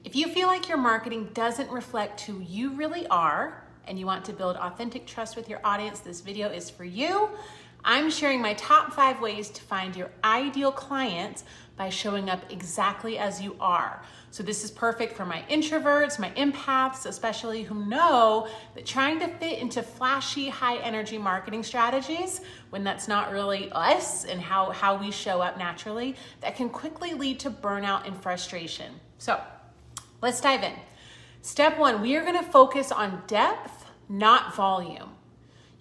If you feel like your marketing doesn't reflect who you really are and you want to build authentic trust with your audience, this video is for you. I'm sharing my top 5 ways to find your ideal clients by showing up exactly as you are. So this is perfect for my introverts, my empaths, especially, who know that trying to fit into flashy, high energy marketing strategies, when that's not really us and how we show up naturally, that can quickly lead to burnout and frustration. So let's dive in. Step 1, we are gonna focus on depth, not volume.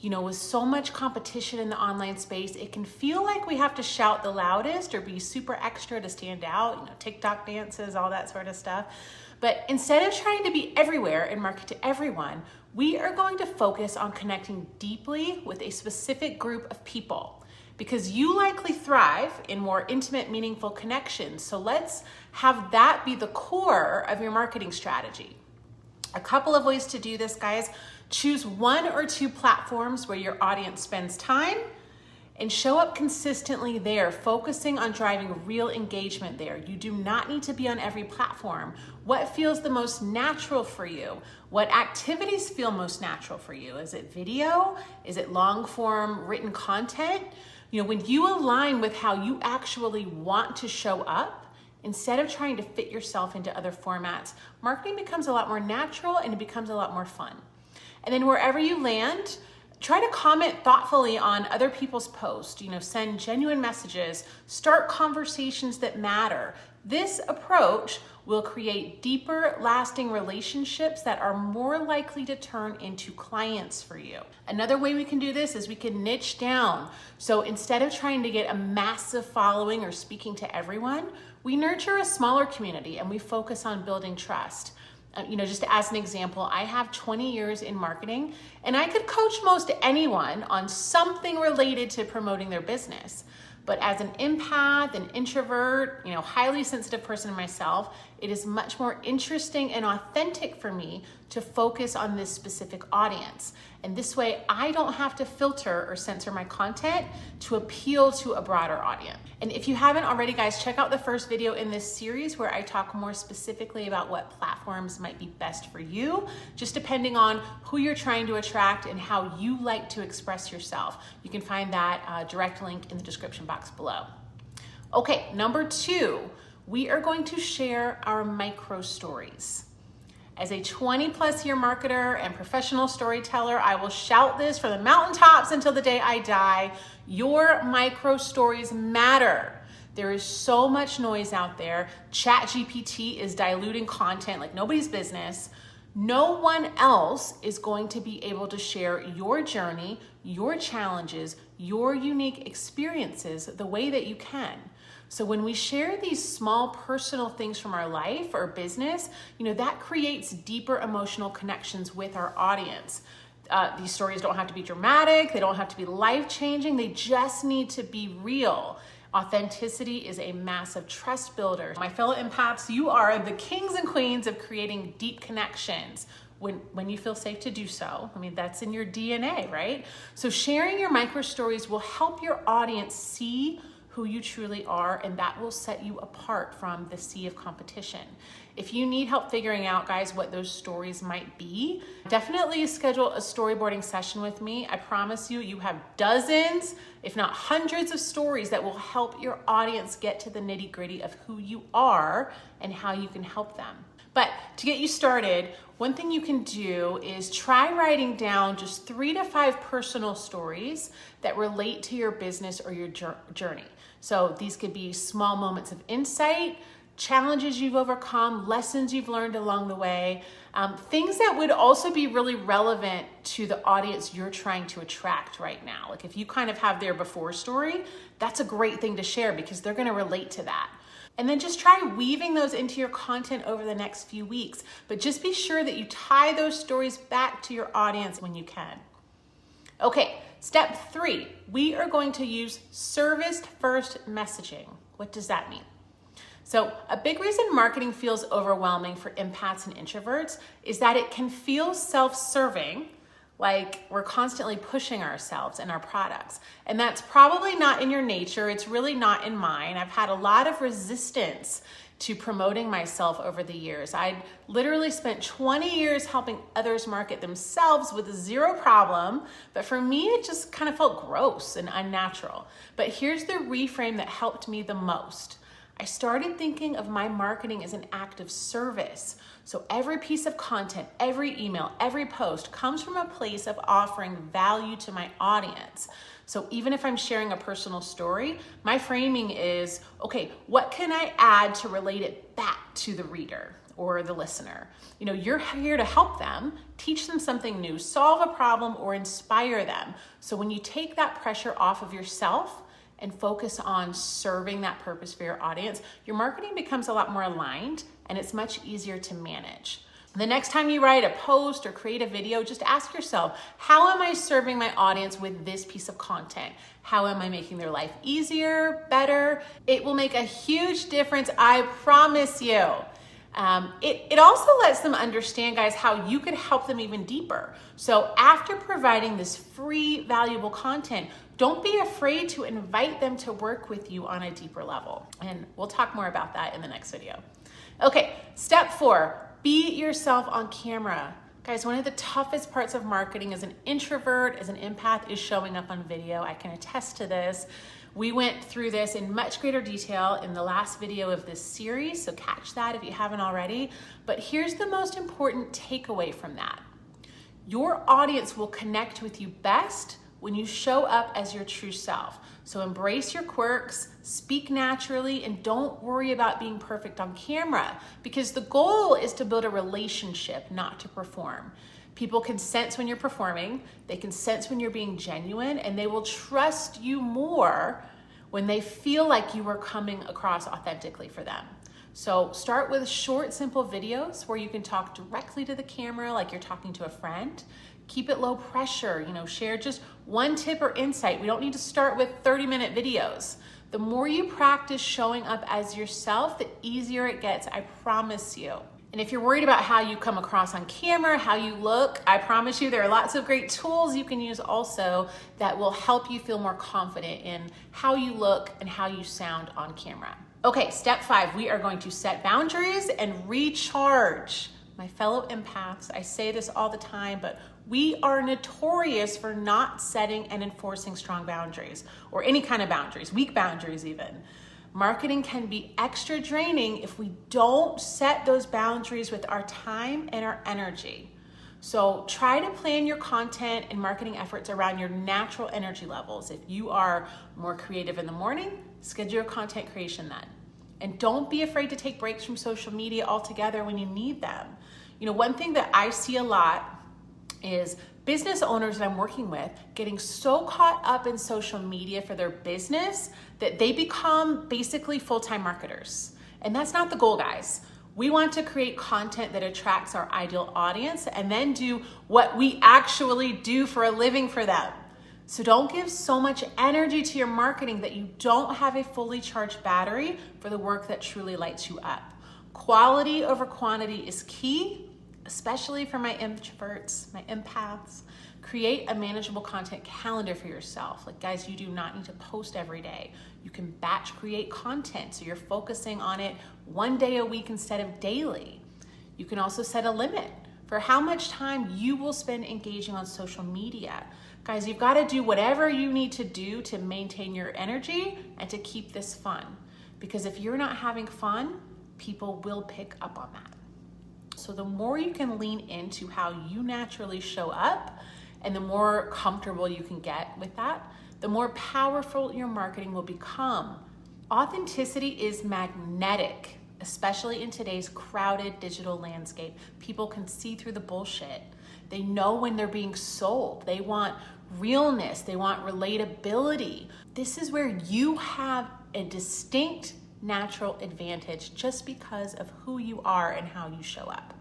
You know, with so much competition in the online space, it can feel like we have to shout the loudest or be super extra to stand out, you know, TikTok dances, all that sort of stuff. But instead of trying to be everywhere and market to everyone, we are going to focus on connecting deeply with a specific group of people, because you likely thrive in more intimate, meaningful connections. So let's have that be the core of your marketing strategy. A couple of ways to do this, guys. Choose 1 or 2 platforms where your audience spends time and show up consistently there, focusing on driving real engagement there. You do not need to be on every platform. What feels the most natural for you? What activities feel most natural for you? Is it video? Is it long form written content? You know, when you align with how you actually want to show up, instead of trying to fit yourself into other formats, marketing becomes a lot more natural and it becomes a lot more fun. And then wherever you land, try to comment thoughtfully on other people's posts, you know, send genuine messages, start conversations that matter. This approach will create deeper, lasting relationships that are more likely to turn into clients for you. Another way we can do this is we can niche down. So instead of trying to get a massive following or speaking to everyone, we nurture a smaller community and we focus on building trust. You know, just as an example, I have 20 years in marketing and I could coach most anyone on something related to promoting their business. But as an empath, an introvert, you know, highly sensitive person myself, it is much more interesting and authentic for me to focus on this specific audience. And this way I don't have to filter or censor my content to appeal to a broader audience. And if you haven't already, guys, check out the first video in this series where I talk more specifically about what platforms might be best for you, just depending on who you're trying to attract and how you like to express yourself. You can find that direct link in the description box below. Okay, number 2, we are going to share our micro stories. As a 20+ year marketer and professional storyteller, I will shout this from the mountaintops until the day I die. Your micro stories matter. There is so much noise out there. ChatGPT is diluting content like nobody's business. No one else is going to be able to share your journey, your challenges, your unique experiences the way that you can. So when we share these small personal things from our life or business, you know, that creates deeper emotional connections with our audience. These stories don't have to be dramatic. They don't have to be life-changing. They just need to be real. Authenticity is a massive trust builder. My fellow empaths, you are the kings and queens of creating deep connections when you feel safe to do so. I mean, that's in your DNA, right? So sharing your micro stories will help your audience see who you truly are, and that will set you apart from the sea of competition. If you need help figuring out, guys, what those stories might be, definitely schedule a storyboarding session with me. I promise you, you have dozens, if not hundreds of stories that will help your audience get to the nitty-gritty of who you are and how you can help them. But to get you started, one thing you can do is try writing down just 3 to 5 personal stories that relate to your business or your journey. So these could be small moments of insight, challenges you've overcome, lessons you've learned along the way, things that would also be really relevant to the audience you're trying to attract right now. Like if you kind of have their before story, that's a great thing to share because they're going to relate to that. And then just try weaving those into your content over the next few weeks. But just be sure that you tie those stories back to your audience when you can. Okay, step 3, we are going to use service-first messaging. What does that mean? So a big reason marketing feels overwhelming for empaths and introverts is that it can feel self-serving, like we're constantly pushing ourselves and our products. And that's probably not in your nature. It's really not in mine. I've had a lot of resistance to promoting myself over the years. I literally spent 20 years helping others market themselves with zero problem, but for me, it just kind of felt gross and unnatural. But here's the reframe that helped me the most. I started thinking of my marketing as an act of service. So every piece of content, every email, every post comes from a place of offering value to my audience. So even if I'm sharing a personal story, my framing is, okay, what can I add to relate it back to the reader or the listener? You know, you're here to help them, teach them something new, solve a problem, or inspire them. So when you take that pressure off of yourself and focus on serving that purpose for your audience, your marketing becomes a lot more aligned and it's much easier to manage. The next time you write a post or create a video, just ask yourself, how am I serving my audience with this piece of content? How am I making their life easier, better? It will make a huge difference, I promise you. It also lets them understand, guys, how you could help them even deeper. So after providing this free, valuable content, don't be afraid to invite them to work with you on a deeper level. And we'll talk more about that in the next video. Okay, step 4. Be yourself on camera. Guys, one of the toughest parts of marketing as an introvert, as an empath, is showing up on video. I can attest to this. We went through this in much greater detail in the last video of this series, so catch that if you haven't already. But here's the most important takeaway from that. Your audience will connect with you best when you show up as your true self. So embrace your quirks, speak naturally, and don't worry about being perfect on camera, because the goal is to build a relationship, not to perform. People can sense when you're performing, they can sense when you're being genuine, and they will trust you more when they feel like you are coming across authentically for them. So start with short, simple videos where you can talk directly to the camera like you're talking to a friend. Keep it low pressure, share just one tip or insight. We don't need to start with 30-minute videos. The more you practice showing up as yourself, the easier it gets, I promise you. And if you're worried about how you come across on camera, how you look, I promise you there are lots of great tools you can use also that will help you feel more confident in how you look and how you sound on camera. Okay, step 5, we are going to set boundaries and recharge. My fellow empaths, I say this all the time, but we are notorious for not setting and enforcing strong boundaries, or any kind of boundaries, weak boundaries even. Marketing can be extra draining if we don't set those boundaries with our time and our energy. So try to plan your content and marketing efforts around your natural energy levels. If you are more creative in the morning, schedule your content creation then. And don't be afraid to take breaks from social media altogether when you need them. One thing that I see a lot is business owners that I'm working with getting so caught up in social media for their business that they become basically full-time marketers. And that's not the goal, guys. We want to create content that attracts our ideal audience and then do what we actually do for a living for them. So don't give so much energy to your marketing that you don't have a fully charged battery for the work that truly lights you up. Quality over quantity is key, especially for my introverts, my empaths. Create a manageable content calendar for yourself. Like, guys, you do not need to post every day. You can batch create content, so you're focusing on it one day a week instead of daily. You can also set a limit for how much time you will spend engaging on social media. Guys, you've got to do whatever you need to do to maintain your energy and to keep this fun. Because if you're not having fun, people will pick up on that. So the more you can lean into how you naturally show up and the more comfortable you can get with that, the more powerful your marketing will become. Authenticity is magnetic, especially in today's crowded digital landscape. People can see through the bullshit. They know when they're being sold. They want realness. They want relatability. This is where you have a distinct natural advantage just because of who you are and how you show up.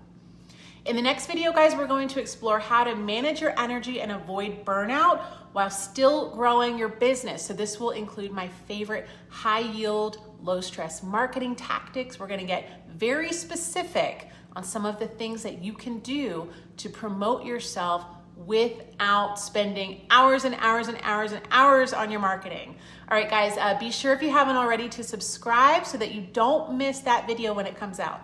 In the next video, guys, we're going to explore how to manage your energy and avoid burnout while still growing your business. So this will include my favorite high yield, low stress marketing tactics. We're going to get very specific on some of the things that you can do to promote yourself without spending hours and hours and hours and hours on your marketing. All right, guys, be sure if you haven't already to subscribe so that you don't miss that video when it comes out.